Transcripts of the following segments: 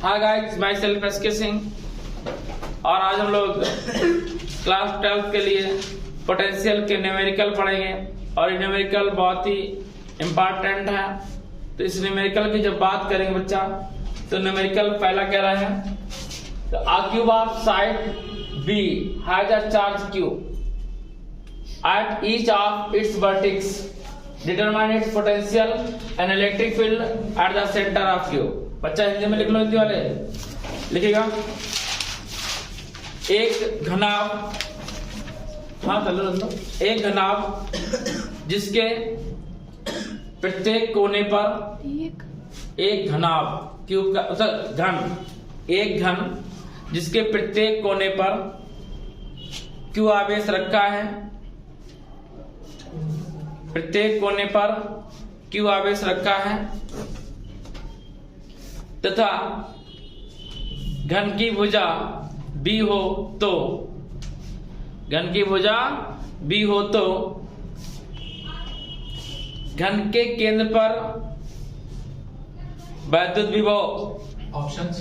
हाय guys, myself S K Singh और आज हम लोग क्लास 12 के लिए पोटेंशियल के न्यूमेरिकल पढ़ेंगे और ये न्यूमेरिकल बहुत ही इम्पोर्टेंट है। तो इस न्यूमेरिकल की जब बात करेंगे बच्चा तो न्यूमेरिकल पहला कह रहा है तो a cube of side B has a charge Q at each of its vertex. Determine its potential and electric field at the center of Q. बच्चा हिंदी में लिख लो, हिंदी वाले लिखेगा। एक घनाभ, हाँ चलो एक घनाभ जिसके प्रत्येक कोने पर एक घनाभ क्यूब का घन, एक घन जिसके प्रत्येक कोने पर क्यू आवेश रखा है, प्रत्येक कोने पर क्यू आवेश रखा है तथा घन की भुजा बी हो तो, घन की भुजा बी हो तो घन के केंद्र पर वैद्युत विभव ऑप्शंस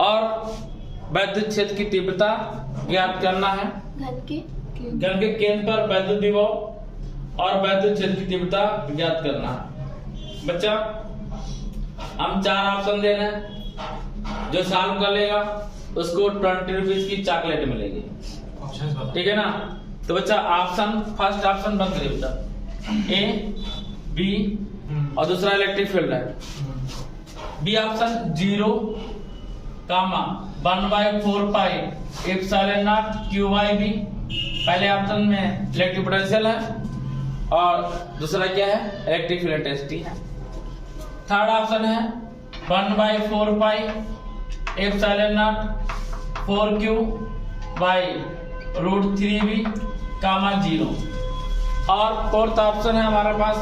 और वैद्युत क्षेत्र की तीव्रता ज्ञात करना है। घन के केंद्र पर वैद्युत विभव और वैद्युत क्षेत्र की तीव्रता ज्ञात करना है। बच्चा हम 4 ऑप्शन दे रहे हैं, जो सॉल्व कर लेगा उसको 20 रुपीज की चॉकलेट मिलेगी। ठीक है ना। तो बच्चा ऑप्शन फर्स्ट ऑप्शन बंद करिए बेटा, ए बी और दूसरा इलेक्ट्रिक फील्ड है। B option 0 comma 1/4 pi epsilon naught Q by B. पहले ऑप्शन में इलेक्ट्रिक पोटेंशियल है और दूसरा क्या है, इलेक्ट्रिक फील्ड इंटेंसिटी है। थर्ड ऑप्शन है 1/4 pi epsilon naught 4q by √3b comma 0। और फोर्थ ऑप्शन है हमारे पास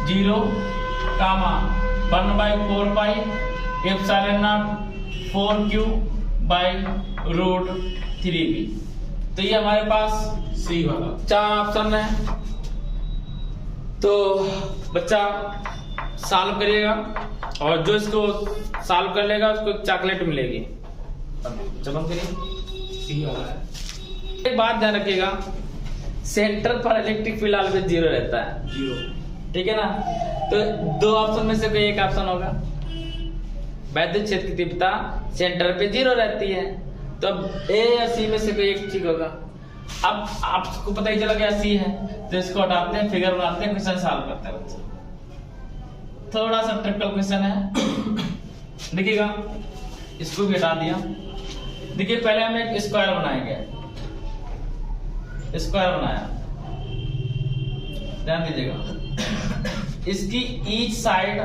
0 comma 1/4 pi epsilon naught 4q by √3b। तो ये हमारे पास सी वाला 4 ऑप्शन है। तो बच्चा सॉल्व करिएगा और जो इसको सॉल्व कर लेगा उसको चॉकलेट मिलेगी। चलो करिए, सी वाला है। एक बात ध्यान रखिएगा, सेंटर पर इलेक्ट्रिक फील्ड ऑलवेज 0 रहता है। 0 ठीक है ना। तो 2 ऑप्शन में से कोई एक ऑप्शन होगा। वैद्युत क्षेत्र की तीव्रता सेंटर पे 0 रहती है, तो अब ए या सी में से कोई एक ठीक होगा। अब आपको पता ही चला गया सी है, तो इसको हटाते हैं, फिगर बनाते हैं, क्वेश्चन सॉल्व करते हैं बच्चे। थोड़ा सा ट्रिपल क्वेश्चन है, देखिएगा इसको भी हटा दिया। देखिए पहले हम एक स्क्वायर बनाएंगे, स्क्वायर बनाया, ध्यान दीजिएगा। इसकी ईच साइड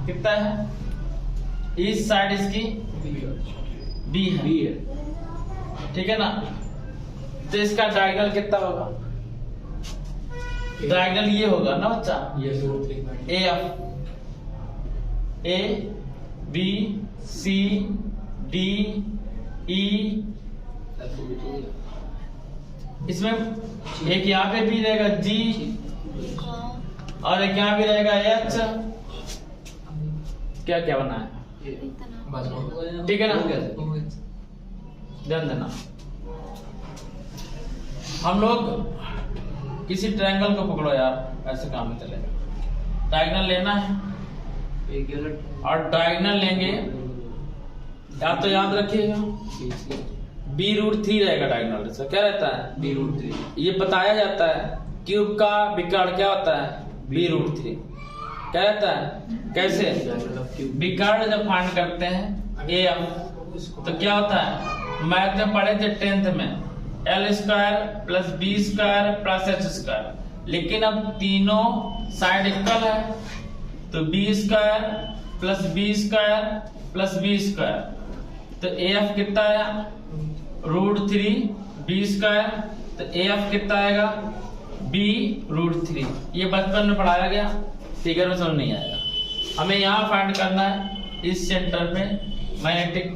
कितना है, ईच साइड इसकी बी है, ठीक है ना। तो इसका डायगोनल कितना होगा, डायगोनल ये होगा ना बच्चा, A B C D E. इसमें एक यहाँ पे भी रहेगा जी और एक यहाँ भी रहेगा एच। क्या क्या बना है, ठीक है ना, ध्यान देना। हम लोग किसी ट्रायंगल को पकड़ो यार, ऐसे काम में चलेगा। डायगोनल लेना है और डायगोनल लेंगे, या तो याद रखिएगा b√3 रहेगा डायगोनल। इसका क्या रहता है, b√3। ये बताया जाता है क्यूब का विकर्ण क्या होता है, b√3 क्या रहता है। कैसे, विकर्ण जब फाइंड करते हैं ए तो क्या होता है, मैथ में पढ़े थे 10th में l² + b² + h²। लेकिन अब तीनों साइड इक्वल है तो b² + b² + b²। तो AF कितना आया, √3 b²। तो AF कितना आएगा, b√3। ये बचपन में पढ़ाया गया, फिगर में समझ नहीं आएगा। हमें यहाँ फाइंड करना है, इस सेंटर पे मैग्नेटिक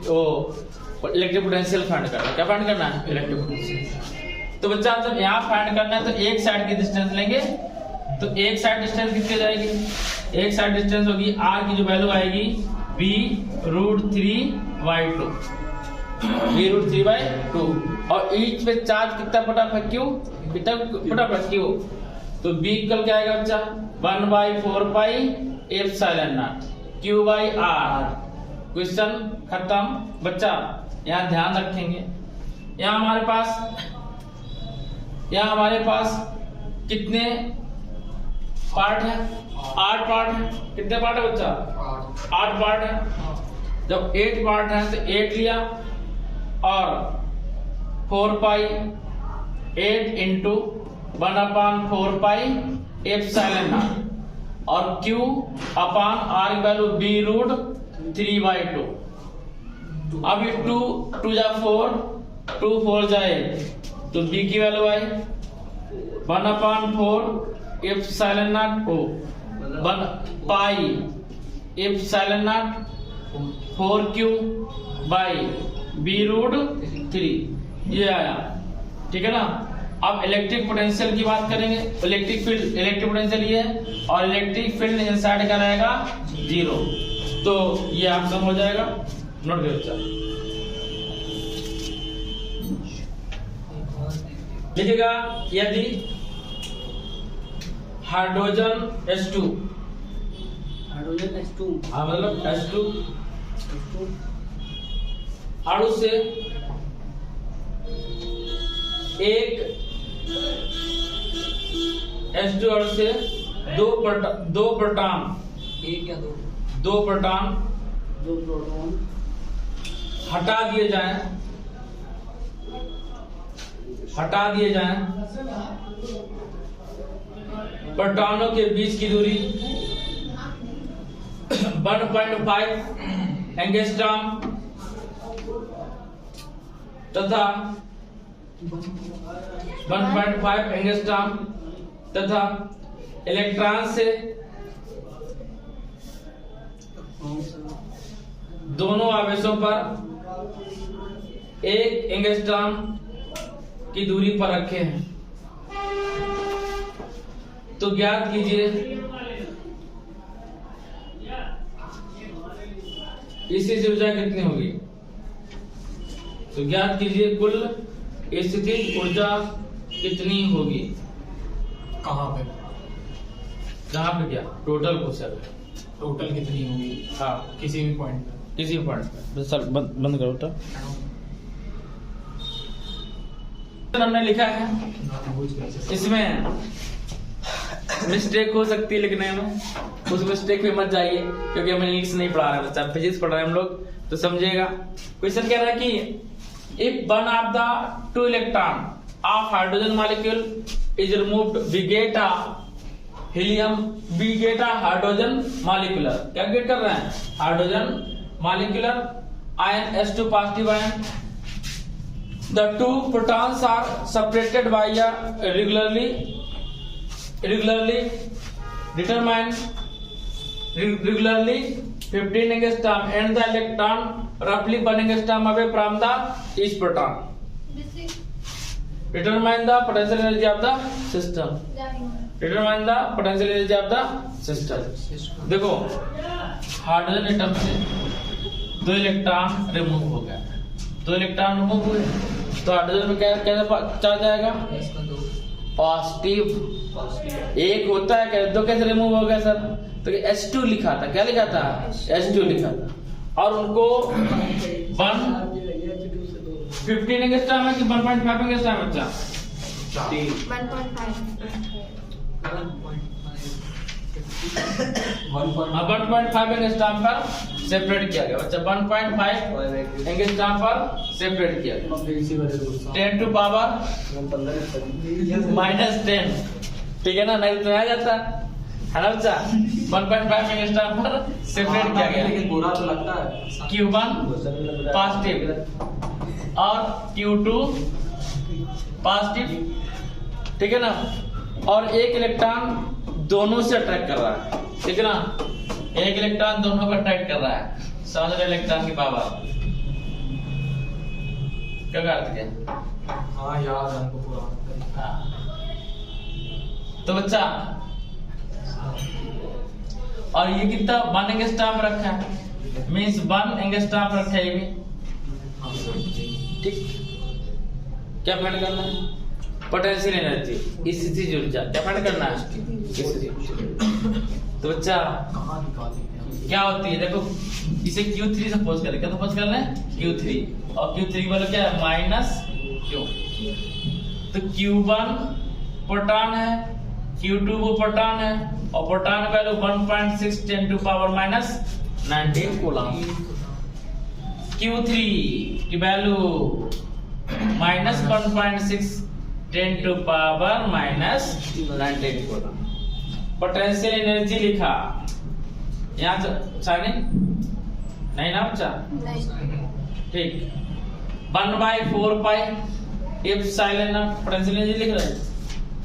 इलेक्ट्रिक पोटेंशियल फाइंड करना है। क्या फाइंड करना है, इलेक्ट्रिक पोटेंशियल। तो बच्चा जब यहाँ फाइंड करना है तो एक साइड की डिस्टेंस लेंगे, तो एक साइड डिस्टेंस कितनी जाएगी, एक साइड डिस्टेंस होगी r की जो वैल्यू आएगी b√3/2 b√3/2 और ईच पे चार्ज कितना बटा क्यू, कितना बटा क्यू, तो b इक्वल क्या आएगा बच्चा 1/4πε0 q/r। क्वेश्चन खत्म बच्चा। यहाँ ध्यान रखेंगे, यहाँ हमारे पास कितने पार्ट है, 8 पार्ट है। कितने पार्ट है बच्चा, 8 पार्ट है। जब 8 पार्ट है तो 8 लिया और 4π8 इंटू 1/4πε0 और q अपान r की वैल्यू b√3/2। अब ये 2 जा 4, 2 4 जा 8, तो b की value I 1/4 ε0 pi ε0 4q by b√3 ये आया, ठीक है ना। अब इलेक्ट्रिक पोटेंशियल की बात करेंगे। इलेक्ट्रिक पोटेंशियल ये है और इलेक्ट्रिक फील्ड इनसाइड का रहेगा 0, तो ये ऑप्शन हो जाएगा। नोट करो बच्चा, लिखिएगा यदि हाइड्रोजन H2 हाँ मतलब H2 अणु से एक H2 अणु से दो प्रोटॉन हटा दिए जाएं, प्रोटॉनों के बीच की दूरी 1.5 एंगस्ट्रॉम तथा 1.5 एंगस्ट्रॉम तथा इलेक्ट्रॉन से दोनों आवेशों पर 1 एंगस्ट्रॉम की दूरी पर रखे हैं, तो ज्ञात कीजिए इसी से ऊर्जा कितनी होगी। तो ज्ञात कीजिए कुल स्थितिज ऊर्जा कितनी होगी। कहाँ पे क्या टोटल क्वेश्चन, टोटल कितनी होगी। हाँ किसी भी पॉइंट पे सर बंद करो तो हमने लिखा है, इसमें मिस्टेक हो सकती है लिखने में, उस मिस्टेक पे मत जाइए क्योंकि हम इंग्लिश नहीं पढ़ा रहे बच्चा, फिजिक्स पढ़ रहे हैं हम लोग, तो समझिएगा। क्वेश्चन कह रहा है कि if one of the 2 electron of hydrogen molecule is removed we get a helium, we get a hydrogen molecular, क्या गेट कर रहे हैं, hydrogen molecular ion H2 positive ion. The 2 protons are separated by a regularly determined 15 angstrom and the electron roughly 1 angstrom away from the each proton. Determine the potential energy of the system. Determine the potential energy of the system. देखो hydrogen atom से 2 electron remove हो गया, 2 electron remove हुए तो hydrogen में कैसे charge आएगा, positive. एक होता है क्या, 2 कैसे रिमूव हो गया सर, तो H2 लिखा था, क्या लिखा था, H2 लिखा था। और उनको 15 एंगस्ट्रॉम है कि 1.5 एंगस्ट्रॉम है बच्चा, 1.5 एंगस्ट्रॉम पर सेपरेट किया गया बच्चा, 1.5 एंगस्ट्रॉम पर सेपरेट किया गया, 10 टू पावर -10, ठीक है ना, नहीं तो आ जाता है ना बच्चा। 1.5 एंगस्ट्रॉम पर सेपरेट किया गया, लेकिन बुरा तो लगता है। Q1 पॉजिटिव और Q2 पॉजिटिव, ठीक है ना। और एक इलेक्ट्रॉन दोनों से अट्रैक्ट कर रहा है, ठीक है ना, एक इलेक्ट्रॉन दोनों को अट्रैक्ट कर रहा है, समझ रहे इलेक्ट्रॉन की पावर क्या करते हैं। हाँ याद है हमको पूरा। हाँ। तो बच्चा और ये कितना 1 एंगस्ट्रॉम रखा है, मीन्स 1 एंगस्ट्रॉम रखा है ये हाँ ठीक। क्या फाइंड करना है? पोटेंशियल एनर्जी, स्थितिज ऊर्जा। क्या फाइंड करना है? तो बच्चा कहाँ निकालेंगे हम? क्या होती है देखो, इसे Q3 सपोज करें। क्या सपोज करना है? Q3। और Q3 वाला क्या है? Minus Q। तो Q1 प्रोटॉन है, Q2 वो प्रोटॉन है, और proton value 1.6 10 to power minus 19 coulomb. Q3 की value minus 1.6 10 to power minus 19 coulomb. Potential energy लिखा यहाँ साइनिंग नहीं ना बच्चा? ठीक। 1/4 pi epsilon naught potential energy लिख रहे हैं।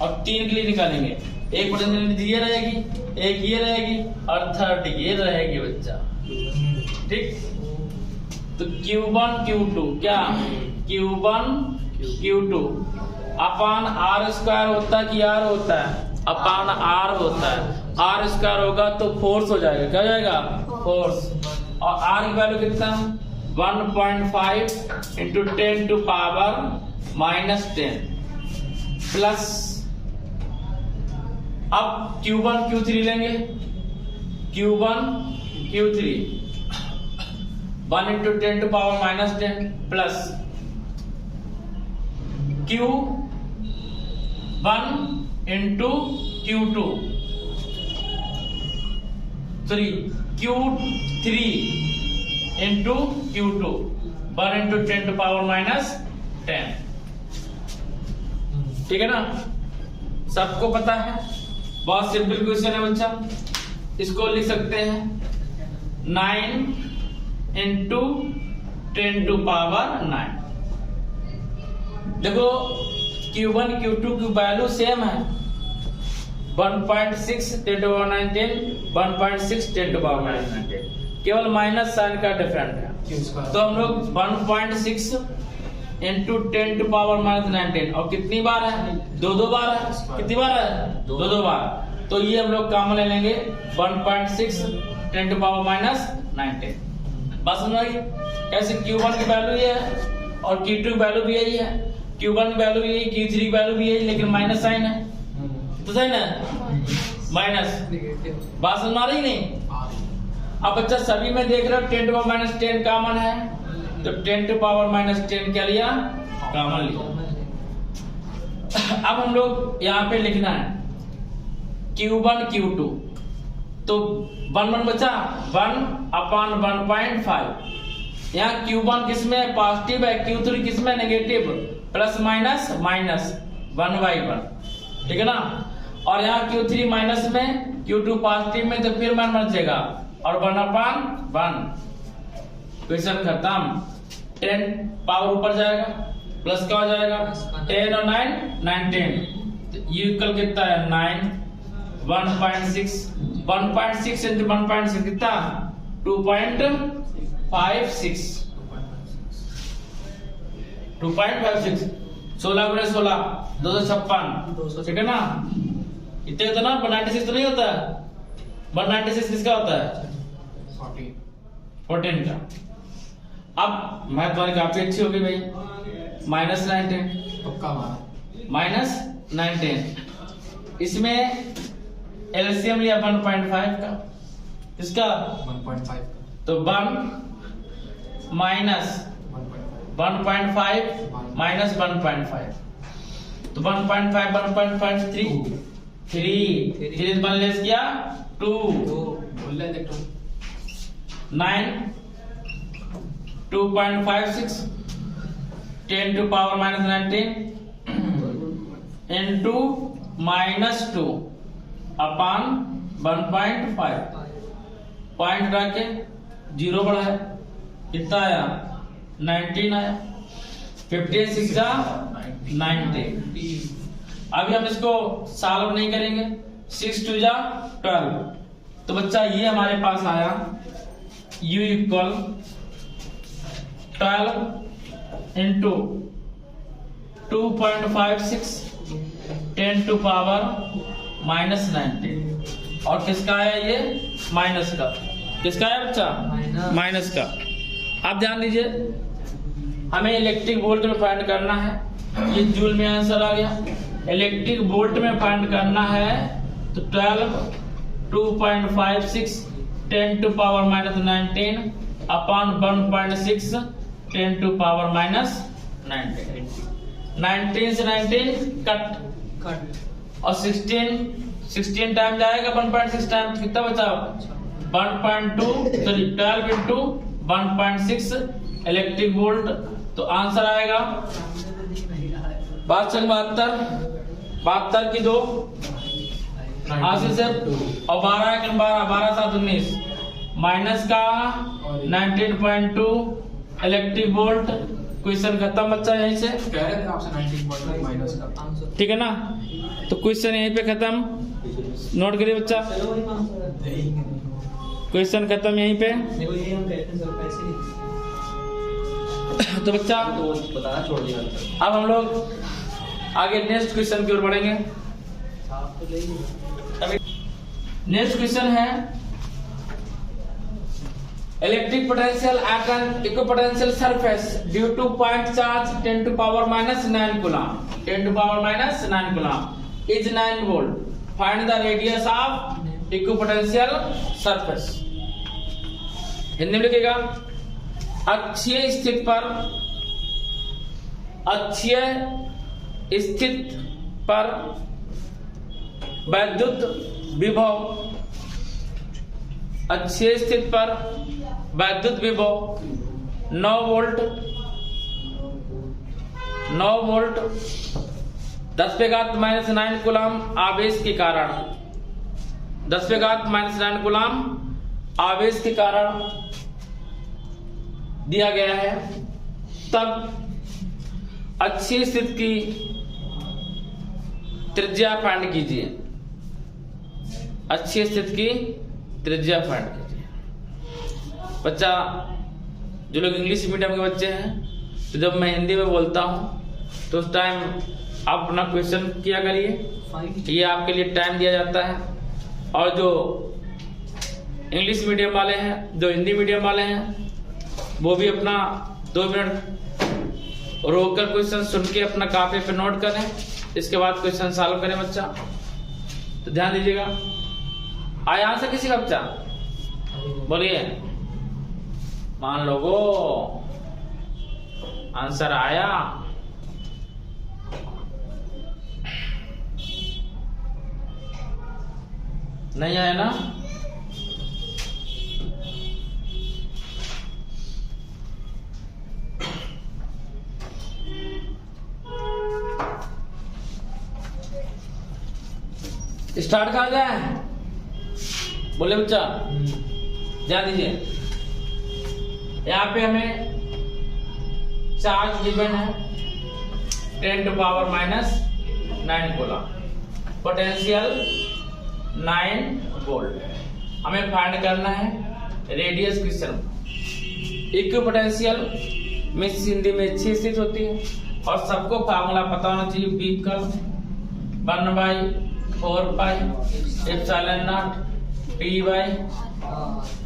और 3 के लिए निकालेंगे। एक पोटेंशियल एनर्जी ये रहेगी, एक ये रहेगी, और थर्ड ये रहेगी बच्चा। ठीक। तो Q1 Q2 क्या? Q1 Q2 अपान R स्क्वायर होता है कि R होता है? अपान R होता है। R स्क्वायर होगा तो फोर्स हो जाएगा। क्या हो जाएगा? फोर्स। और R की वैल्यू कितना? 1.5 into 10 to power minus 10 plus. अब Q1 Q3 लेंगे। Q1 Q3 1 into 10 to power minus 10 plus Q1 into Q2 sorry Q3 into Q2 1 into 10 to power minus 10। ठीक है ना? सबको पता है। बहुत सिंपल क्वेश्चन है बच्चा। इसको लिख सकते हैं 9 इंटू 10 टू पावर 9। देखो Q1 Q2 की वैल्यू सेम है। 1.6 10 to power 19 1.6 10 to power minus 19, केवल माइनस साइन का डिफरेंट है। तो हम लोग 1.6 इंटू 10 टू पावर माइनस 19, और कितनी बार है? दो बार है। कितनी बार है? दो बार। तो ये हम लोग कॉमन ले लेंगे 1.6 10 टू पावर माइनस 19। बस समझ आई? कैसे Q1 की वैल्यू ये है और Q2 की वैल्यू भी यही है। Q1 की वैल्यू यही, Q3 की वैल्यू भी यही, लेकिन माइनस साइन है। तो सही ना? माइनस। बात समझ आ रही नहीं? अब बच्चा सभी में देख रहे हो 10 टू पावर माइनस 10 कॉमन है, तो 10 टू पावर माइनस 10 क्या लिया? कॉमन लिया। अब हम लोग यहाँ पे लिखना है Q1 Q2। तो 1 बचा 1 अपान 1.5। यहाँ Q1 किसमें पॉजिटिव है, Q3 किसमें नेगेटिव, प्लस माइनस माइनस 1/1। ठीक है ना? और यहाँ Q3 माइनस में, Q2 पॉजिटिव में, तो फिर मान बचेगा और 1/1। क्वेश्चन खत्म। 10 पावर ऊपर जाएगा, प्लस क्या हो जाएगा? 10 और 9 19। ये इक्वल कितना है? 9 1.6 इंटू 1.6 कितना? 2.56 2.56। 16 गुणे 16 256। ठीक है ना? इतने होता ना? 196 तो नहीं होता। 196 किसका होता है? 14 का। अब मैं तुम्हारी काफी अच्छी होगी भाई। Minus 19 minus 19। इसमें एलसीएम लिया 1.5 का। किसका? 1.5। तो 1 माइनस 1.5 माइनस 1.5, तो 1.5 1.5 3 1 लेस किया 2 9 2.56 10 to power minus 19 into minus 2 upon 1.5। Point रखे 0 बढ़ाया, कितना आया? 19 आया। 15 6 90। अभी हम इसको सॉल्व नहीं करेंगे। 6 2 12। तो बच्चा ये हमारे पास आया u equal 12 into 2.56 10 to power minus 19। और किसका है ये? माइनस का। किसका है बच्चा? माइनस। माइनस का। आप ध्यान दीजिए, हमें इलेक्ट्रिक वोल्ट में फाइंड करना है। ये जूल में आंसर आ गया। इलेक्ट्रिक वोल्ट में फाइंड करना है तो 12 2.56 10 to power minus 19 upon 1.6 10 to power minus 19। 19 से 19 कट कट और 16 टाइम जाएगा 1.6 टाइम, कितना बचा? 1.2 सॉरी 12 into 1.6 इलेक्ट्रिक वोल्ट। तो आंसर आएगा 72 की 2 80 से और 12 के 12 7 19 माइनस का 19.2 इलेक्ट्रिक वोल्ट। क्वेश्चन खत्म बच्चा यहीं से, कह रहे थे आपसे 19.2 माइनस का आंसर। ठीक है ना? तो क्वेश्चन यहीं पे खत्म। नोट करिए बच्चा, क्वेश्चन खत्म यहीं पे। तो बच्चा अब हम लोग आगे नेक्स्ट क्वेश्चन की ओर बढ़ेंगे। अभी नेक्स्ट क्वेश्चन है electric potential at an equipotential surface due to point charge 10 to power minus 9 coulomb 10 to power minus 9 coulomb is 9 volt. Find the radius of equipotential surface. Hindi में लिखिएगा, अक्षीय स्थिति पर वैद्युत विभव, अक्षीय स्थिति पर वैद्युत विभव 9 वोल्ट 10⁻⁹ कूलम आवेश के कारण 10⁻⁹ कूलम आवेश के कारण दिया गया है। तब अक्षीय स्थिति की त्रिज्या फाइंड कीजिए। अक्षीय स्थिति की त्रिज्या फाइंड कीजिए। बच्चा जो लोग इंग्लिश मीडियम के बच्चे हैं, तो जब मैं हिंदी में बोलता हूं तो उस टाइम आप अपना क्वेश्चन किया करिए, ये आपके लिए टाइम दिया जाता है। और जो इंग्लिश मीडियम वाले हैं, जो हिंदी मीडियम वाले हैं, वो भी अपना 2 मिनट रोककर क्वेश्चन सुन के अपना कॉपी पे नोट करें, इसके बाद क्वेश्चन सॉल्व करें बच्चा। तो ध्यान दीजिएगा। आया आंसर किसी का बच्चा? बोलिए, मान लोगो आंसर आया। नहीं आया ना? स्टार्ट कहा जाए? बोले बच्चा, ध्यान दीजिए। यहाँ पे हमें चार्ज गिवन है 10 to power minus 9 coulomb, potential 9 volt. हमें फाइंड करना है रेडियस क्वेश्चन। इक्विपोटेंशियल में हिंदी में 6 स्थिति होती है और सबको फार्मूला पता होना चाहिए। बी का 1/4πε0 T बाई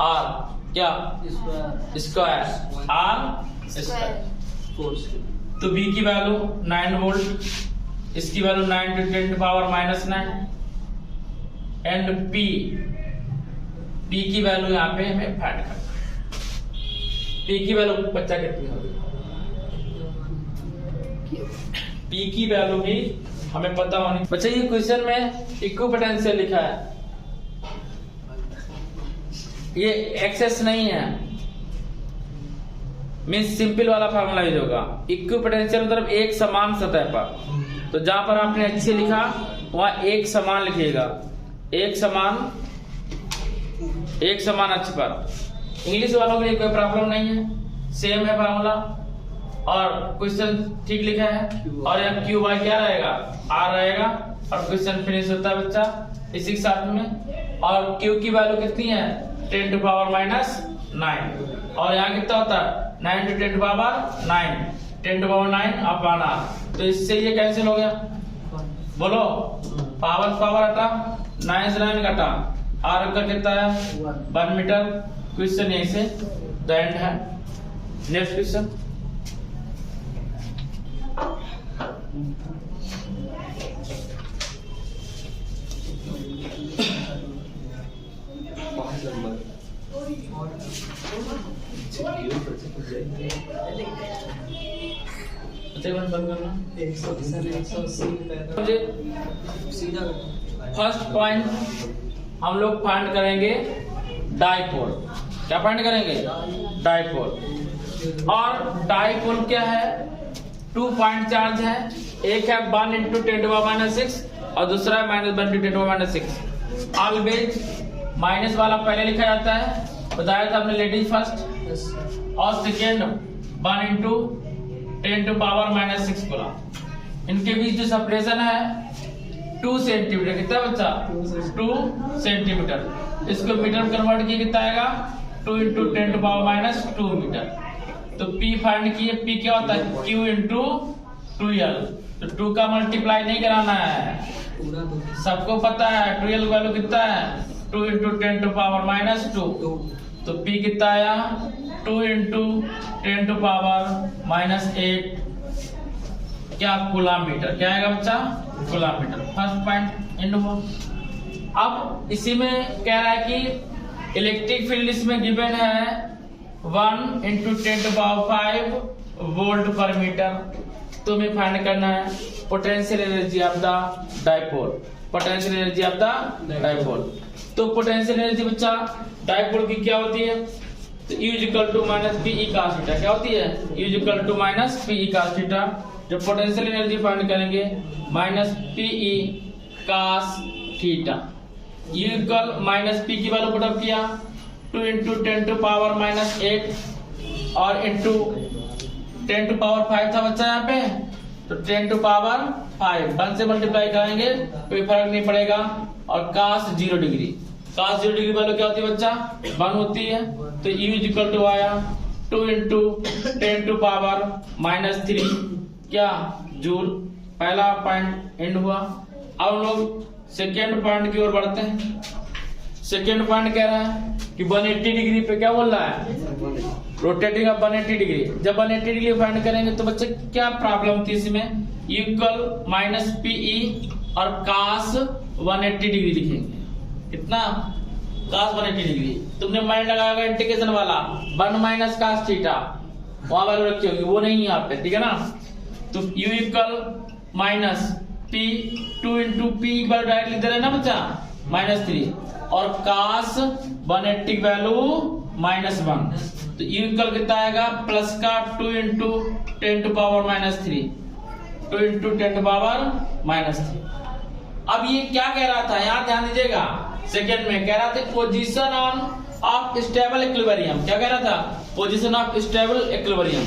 आर क्या स्क्वायर आर स्क्वायर। तो बी की वैल्यू 9 वोल्ट, इसकी value 9 to 10 to power minus 9 and P की वैल्यू यहाँ पे हमें फाइंड करना है। पी की वैल्यू बच्चा कितनी होगी? पी की वैल्यू भी हमें पता होनी। बच्चा ये क्वेश्चन में इक्विपोटेंशियल लिखा है, ये एक्सेस नहीं है, मीन्स सिंपल वाला फार्मूला यूज होगा। इक्विपोटेंशियल मतलब एक समान सतह पर। तो जहां पर आपने अच्छे लिखा वहां एक समान लिखिएगा, एक समान अक्ष पर। इंग्लिश वालों के लिए कोई प्रॉब्लम नहीं है, सेम है फार्मूला और क्वेश्चन ठीक लिखा है। और यहाँ क्यू बाई क्या रहेगा? आर रहेगा और क्वेश्चन फिनिश होता है बच्चा इसी के साथ में। और क्यू की वैल्यू कितनी है? 10 to power minus 9 और यहाँ कितना होता है? 9 to 10 to power 9 10 to power 9 upon are. तो इससे ये कैंसिल हो गया, बोलो। पावर हटा, 9 से 9 घटा, आर का कितना है? 1 मीटर। क्वेश्चन यहीं से द एंड है। Next question. बंद करना। सीधा फर्स्ट पॉइंट हम लोग फाइंड करेंगे डाइपोल। क्या फाइंड करेंगे? डाइपोल। और डाइपोल क्या है? 2 पॉइंट चार्ज है। एक है 1 × 10⁻⁻⁶ और दूसरा है -1 × 10⁻⁶। ऑलवेज माइनस वाला पहले लिखा जाता है, बताया था हमने लेडीज फर्स्ट, और सेकेंड 1 × 10⁻⁻⁶ बोला। इनके बीच जो सेपरेशन है 2 सेंटीमीटर। कितना बच्चा? 2 सेंटीमीटर। इसको मीटर में कन्वर्ट किए कितना आएगा? 2 × 10⁻⁻² मीटर। तो P फाइंड किए। P क्या होता है? Q × 2L। तो 2 का मल्टीप्लाई नहीं कराना है, सबको पता है 2L वैल्यू कितना है? 2 × 10⁻⁻²। तो P कितना आया? 2 × 10⁻⁸ क्या? कूलम-मीटर। क्या आएगा बच्चा? कूलम-मीटर। फर्स्ट पॉइंट एंड हुआ। अब इसी में कह रहा है कि इलेक्ट्रिक फील्ड इसमें गिवन है 1 × 10⁵ वोल्ट पर मीटर। तुम्हें फाइंड करना है potential energy of the dipole. Potential energy of the dipole. तो पोटेंशियल एनर्जी बच्चा डाइपोल की क्या होती है? तो U = -PE cos θ। क्या होती है? U = -PE cos θ। जब पोटेंशियल एनर्जी फाइंड करेंगे -PE cos θ। U = -P की वैल्यू पुट अप किया 2 × 10⁻⁸ और इंटू 10⁵ था बच्चा यहाँ पे, तो 10⁵ 1 से मल्टीप्लाई करेंगे कोई फर्क नहीं पड़ेगा। और cos 0 degree, cos 0 degree value क्या होती है बच्चा? 1 होती है। तो U = आया 2 × 10⁻³ क्या? जूल। पहला पॉइंट एंड हुआ। अब हम लोग सेकेंड पॉइंट की ओर बढ़ते हैं। सेकेंड पॉइंट कह रहा है कि 180 डिग्री पे क्या बोल रहा है? Rotating of 180 degree. जब 180 डिग्री फाइंड करेंगे तो बच्चे क्या प्रॉब्लम थी इसमें? U = -PE और cos 180 डिग्री लिखेंगे। कितना? cos 180 degree. तुमने माइंड लगाया होगा इंटीग्रेशन वाला 1 - cos θ, वहां वैल्यू रखी होगी, वो नहीं यहाँ पे, ठीक है ना? तो U = -P 2 × P डायरेक्ट लिख दे रहे ना बच्चा, -3 और cos 180 वैल्यू -1। तो U कितना आएगा? प्लस का 2 × 10⁻³ 2 × 10⁻³ अब ये क्या कह रहा था? यहाँ ध्यान दीजिएगा। सेकेंड में कह रहा था पोजीशन ऑफ स्टेबल इक्विलिब्रियम। क्या कह रहा था? Position of stable equilibrium.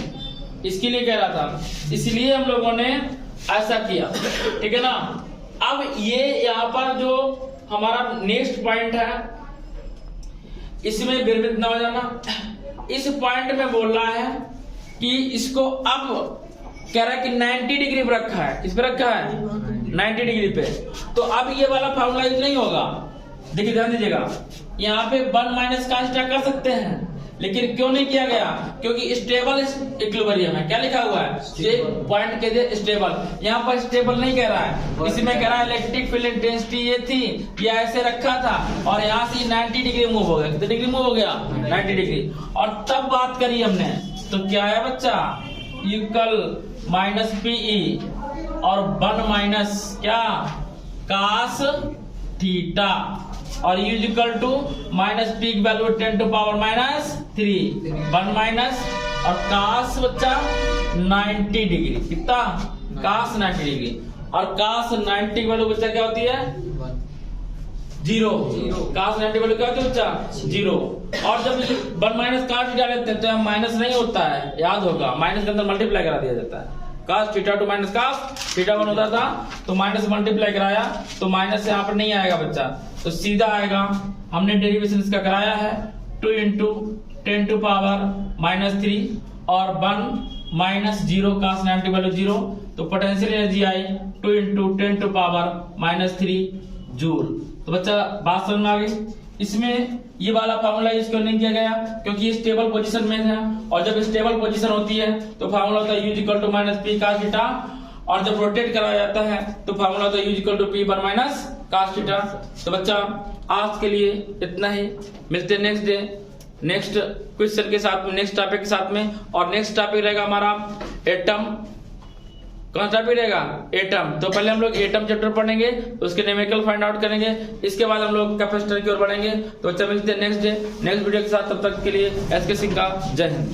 इसके लिए कह रहा था, इसलिए हम लोगों ने ऐसा किया, ठीक है ना? अब ये यहाँ पर जो हमारा नेक्स्ट पॉइंट है, इसमें भ्रमित ना हो जाना। इस पॉइंट में बोल रहा है कि इसको अब कह रहा है कि 90 डिग्री पर रखा है। इस पे रखा है 90 डिग्री पे। तो अब ये वाला फॉर्मूला यूज नहीं होगा। देखिए ध्यान दीजिएगा, यहाँ पे 1 - cos θ कर सकते हैं, लेकिन क्यों नहीं किया गया? क्योंकि स्टेबल इक्विलिब्रियम है। क्या लिखा हुआ है? पॉइंट के लिए स्टेबल। यहाँ पर स्टेबल नहीं कह रहा है, इसमें कह रहा है इलेक्ट्रिक फील्ड इंटेंसिटी ये थी, ये ऐसे रखा था और यहाँ से 90 डिग्री मूव हो गया। कितने डिग्री मूव हो गया? 90 डिग्री। और तब बात करी हमने, तो क्या है बच्चा? U = -PE और 1 - क्या? cos θ और U = -P की वैल्यू 10⁻³ 1 - और cos बच्चा 90 डिग्री। कितना? cos 90 degree. और cos 90 की वैल्यू बच्चा क्या होती है? 0। cos 90 वैल्यू क्या होती है बच्चा? 0। और जब 1 - cos θ लेते हैं तो यहाँ माइनस नहीं होता है, याद होगा। माइनस के अंदर मल्टीप्लाई करा दिया जाता है। cos θ to -cos θ 1 होता था, तो माइनस मल्टीप्लाई कराया तो माइनस यहाँ पर नहीं आएगा बच्चा, तो सीधा आएगा। हमने डेरिवेशन इसका कराया है 2 × 10⁻³ और 1 - 0 cos 90 वैल्यू 0। तो पोटेंशियल एनर्जी आई 2 × 10⁻³ जूल। तो बच्चा बात समझ में आ गई। इसमें ये वाला फार्मूला इसको नहीं किया गया क्योंकि ये स्टेबल पोजीशन में है, और जब स्टेबल पोजीशन होती है तो फार्मूला होता है U equal to minus P cos थीटा, और जब रोटेट कराया जाता है तो फार्मूला होता है U इक्वल टू पी पर माइनस cos थीटा। तो बच्चा आज के लिए इतना ही, मिलते हैं नेक्स्ट डे नेक्स्ट क्वेश्चन के साथ में, नेक्स्ट टॉपिक के साथ में। और नेक्स्ट टॉपिक रहेगा हमारा एटम। कौन सा टॉपिक रहेगा? एटम। तो पहले हम लोग एटम चैप्टर पढ़ेंगे, उसके न्यूमेरिकल फाइंड आउट करेंगे, इसके बाद हम लोग कैपेसिटर की ओर बढ़ेंगे। तो अच्छा मिलते हैं नेक्स्ट डे नेक्स्ट वीडियो के साथ, तब तक के लिए एसके सिंह का जय हिंद।